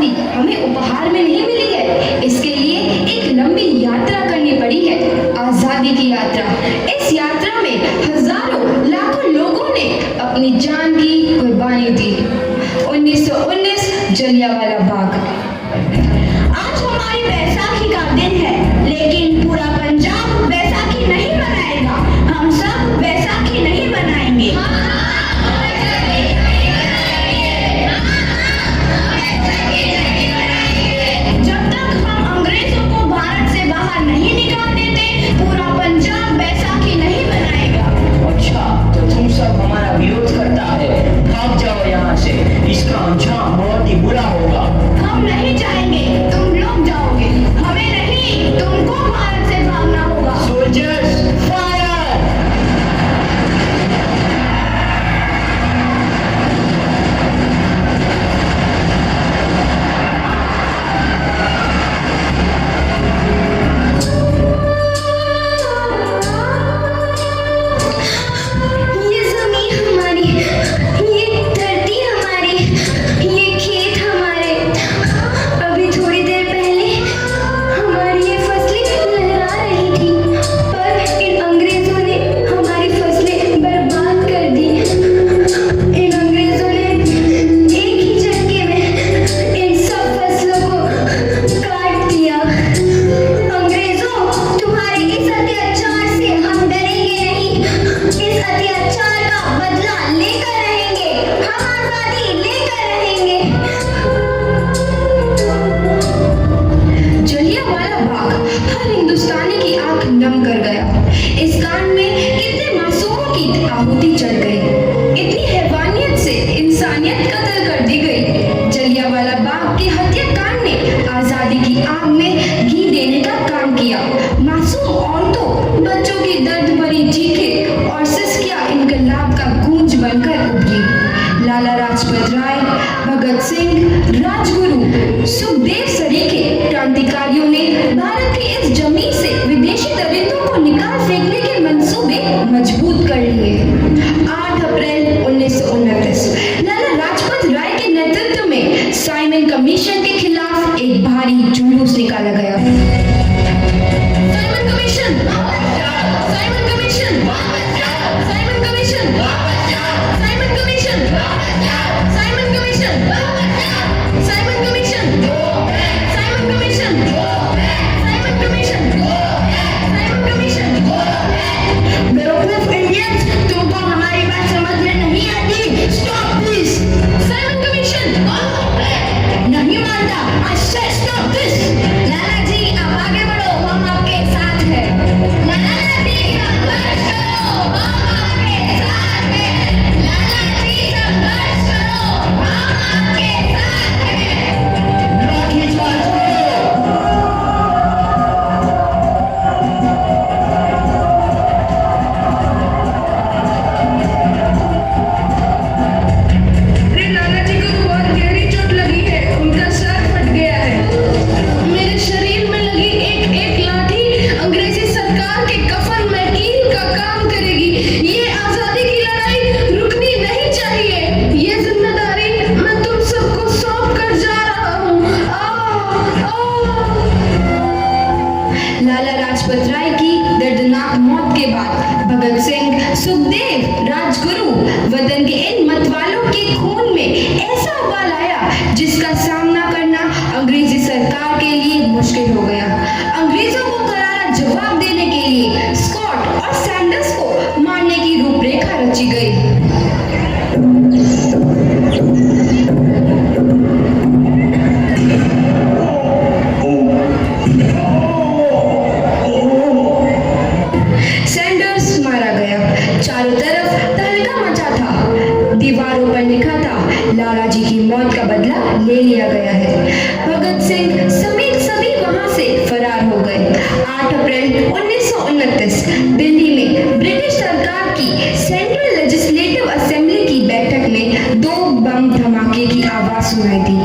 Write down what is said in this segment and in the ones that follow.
आज़ादी हमें उपहार में नहीं मिली है, इसके लिए एक लंबी यात्रा करनी पड़ी है, आज़ादी की यात्रा। इस यात्रा में हजारों लाखों लोगों ने अपनी जान की कुर्बानी दी। 1919 जलियांवाला बाग। आज हमारी बैसाखी का दिन है, लेकिन पूरा पंजाब बैसाखी नहीं मनाएगा। हम सब बैसाखी नहीं मनाएंगे। जब तक हम अंग्रेजों को भारत से बाहर नहीं निकाल देते, पूरा पंजाब बैसाखी नहीं मनाएगा। अच्छा, तो तुम सब हमारा विरोध करता है, भाग जाओ यहाँ से, इसका अंजाम बहुत ही बुरा होगा। हम नहीं जाएंगे, तुम लोग जाओगे, हमें नहीं, तुमको भारत से भागना होगा। Soldiers fire! ये जमीन हमारी, ये धरती हमारी, ये खेत हमारे। अभी थोड़ी देर पहले हमारी ये फसलें लहरा रही थी, पर इन अंग्रेजों ने हमारी फसलें बर्बाद कर दी। इन अंग्रेजों ने एक ही झटके में इन सब फसलों को काट दिया। अंग्रेजों, तुम्हारे इस अत्याचार से हम डरेंगे नहीं, इस अत्याचार का बदला लेकर रहेंगे, हम आजादी लेकर रहेंगे। जलियांवाला बाग हर हिंदुस्तानी की आंख नम कर गया। इस कांड में कितने मासूमों की आहुति चढ़ गई, इतनी हैवानियत से इंसानियत कत्ल कर दी गई। जलियांवाला बाग के हत्याकांड ने आजादी की आग में घी देने का काम किया। मासूम औरतों, बच्चों की दर्द भरी चीखें और सिसकियां इनकलाब का गूंज बनकर उभरी। लाला लाजपत राय, भगत सिंह, राजगुरु, सुखदेव सरीखे क्रांतिकारियों ने भारत की इस जमीन से विदेशी दरिंदों को निकाल फेंकने के मंसूबे मजबूत कर लिए। 8 अप्रैल 1929 लाला लाजपत राय के नेतृत्व में साइमन कमीशन के खिलाफ एक भारी जुलूस निकाला गया। Simon commission, Simon commission, Simon commission, Simon commission, Simon commission, Simon commission, Simon commission, Simon commission, Simon commission. बेवकूफ इंडियंस, तुमको हमारी बात समझ में नहीं आती। Stop this. साइमन कमीशन नहीं मानता। I said stop this. लाला जी, आप आगे बढ़ो, हम आपके साथ हैं। लाला जी, संघर्ष करो, हम आपके साथ हैं। लाला जी, संघर्ष करो, हम आपके साथ हैं। लाठी चार्ज करो! अरे लाला जी को तो बहुत गहरी चोट लगी है, उनका सर फट गया है। मेरे शरीर में लगी एक एक लाठी अंग्रेजी सरकार के कफन में कील का काम करेगी। ये आजादी की लड़ाई रुकनी नहीं चाहिए। ये जिम्मेदारी मैं तुम सबको सौंप कर जा रहा हूँ। लाला लाजपत राय की दर्दनाक मौत के बाद भगत सिंह, सुखदेव, राजगुरु वतन के इन मतवालों के खून में ऐसा उबाल आया जिसका सामना करना अंग्रेजी सरकार के लिए मुश्किल हो गया। अंग्रेजों को करारा जवाब देने के लिए स्कॉट और सैंडर्स को मारने की रूपरेखा रची गई। सैंडर्स मारा गया। चारों तरफ तहलका मचा था। दीवारों पर लिखा था, लाला जी की मौत का बदला ले लिया गया है। भगत सिंह समेत सभी वहां से फरार हो गए। 8 अप्रैल 1929 दिल्ली में ब्रिटिश सरकार की सेंट्रल लेजिस्लेटिव असेंबली की बैठक में 2 बम धमाके की आवाज सुनाई दी।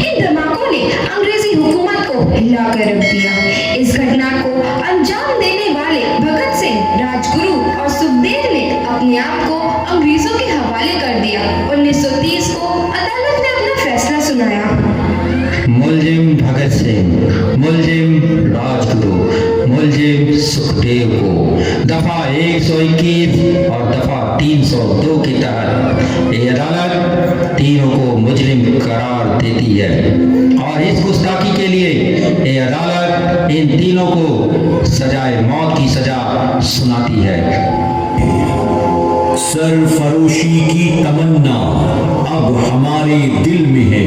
इन धमाकों ने अंग्रेजी हुकूमत को हिला कर रख दिया। इस घटना को अंजाम देने वाले भगत सिंह, राजगुरु और सुखदेव ने अपने अपने आप को अंग्रेजों के हवाले कर दिया। 1930 को अदालत ने अपना फैसला सुनाया। मुलजिम भगत सिंह, मुलजिम राजगुरु, मुलजिम सुखदेव को दफा 121 और दफा 302 के तहत ये अदालत तीनों को मुजरिम करार देती है और इस गुस्ताखी के लिए ये अदालत इन तीनों को सजाए मौत की सजा सुनाती है। सरफरोशी की तमन्ना अब हमारे दिल में है,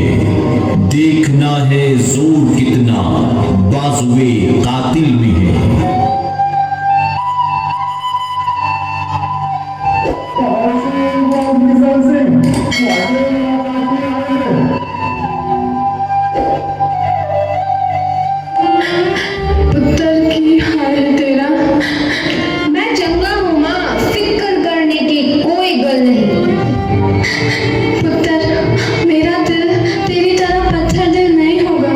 देखना है जोर कितना बाजुए कातिल में है। पुत्र की हाल तेरा, मैं चंगा हूँ माँ, फिक्र करने की कोई गल नहीं। पुत्र, मेरा दिल तेरी तरह पत्थर दिल नहीं होगा।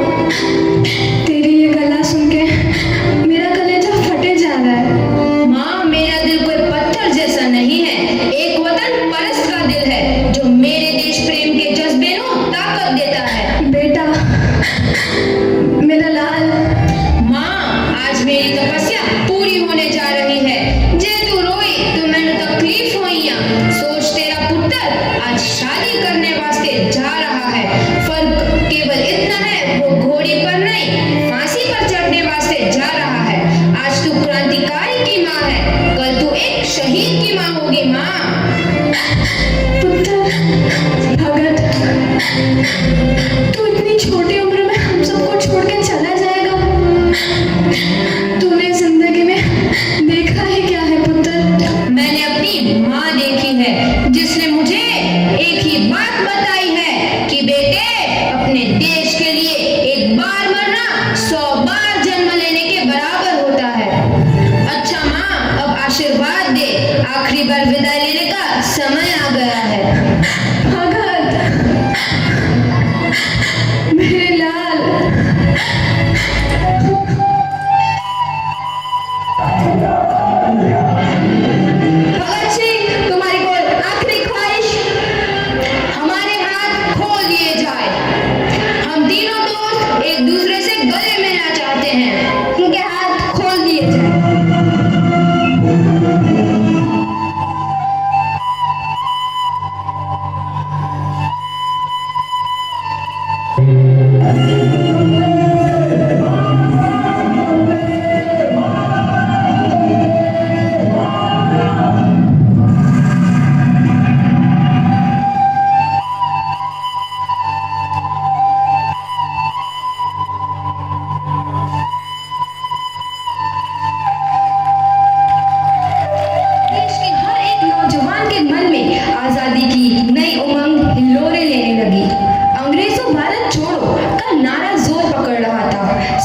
तेरी ये गला सुन के मेरा कलेजा फटे जा रहा है। माँ, मेरा दिल कोई पत्थर जैसा नहीं है, एक वतन परस्त का दिल है जो मेरे देश प्रेम के जज्बे को ताकत देता है। बेटा, मेरा लाल, आज मेरी तपस्या पूरी होने जा रही है। जे तू रोई तो मैंने तकलीफ होइया। सोच, तेरा पुत्र आज शादी करने वास्ते जा रहा है। फर्क केवल इतना है, वो घोड़ी पर नहीं फांसी पर चढ़ने वास्ते जा रहा है। आज तू क्रांतिकारी की माँ है, कल तू एक शहीद की माँ होगी। माँ, पुत्र भगत, तू इतनी छोटी उम्र में हम सबको छोड़ के चला जाएगा। तूने जिंदगी में देखा ही क्या है पुत्र? मैंने अपनी माँ देखी है, जिसने मुझे एक ही बात बताई है कि बेटे, अपने देश के लिए एक बार मरना 100 बार जन्म लेने के बराबर होता है। अच्छा माँ, अब आशीर्वाद दे, आखिरी बार विदाई लेने का समय आ गया है। भगत, मेरे लाल, भगत सिंह, तुम्हारी कोई आखिरी ख्वाहिश? हमारे हाथ खोल दिए जाए। हम तीनों दोस्त एक दूसरे से गले मिलना चाहते हैं, उनके हाथ खोल दिए जाए।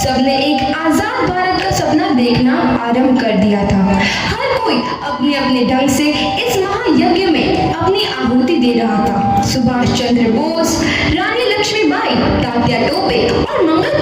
सबने एक आजाद भारत का सपना देखना आरंभ कर दिया था। हर कोई अपने अपने ढंग से इस महायज्ञ में अपनी आहुति दे रहा था। सुभाष चंद्र बोस, रानी लक्ष्मीबाई, तात्या टोपे और मंगल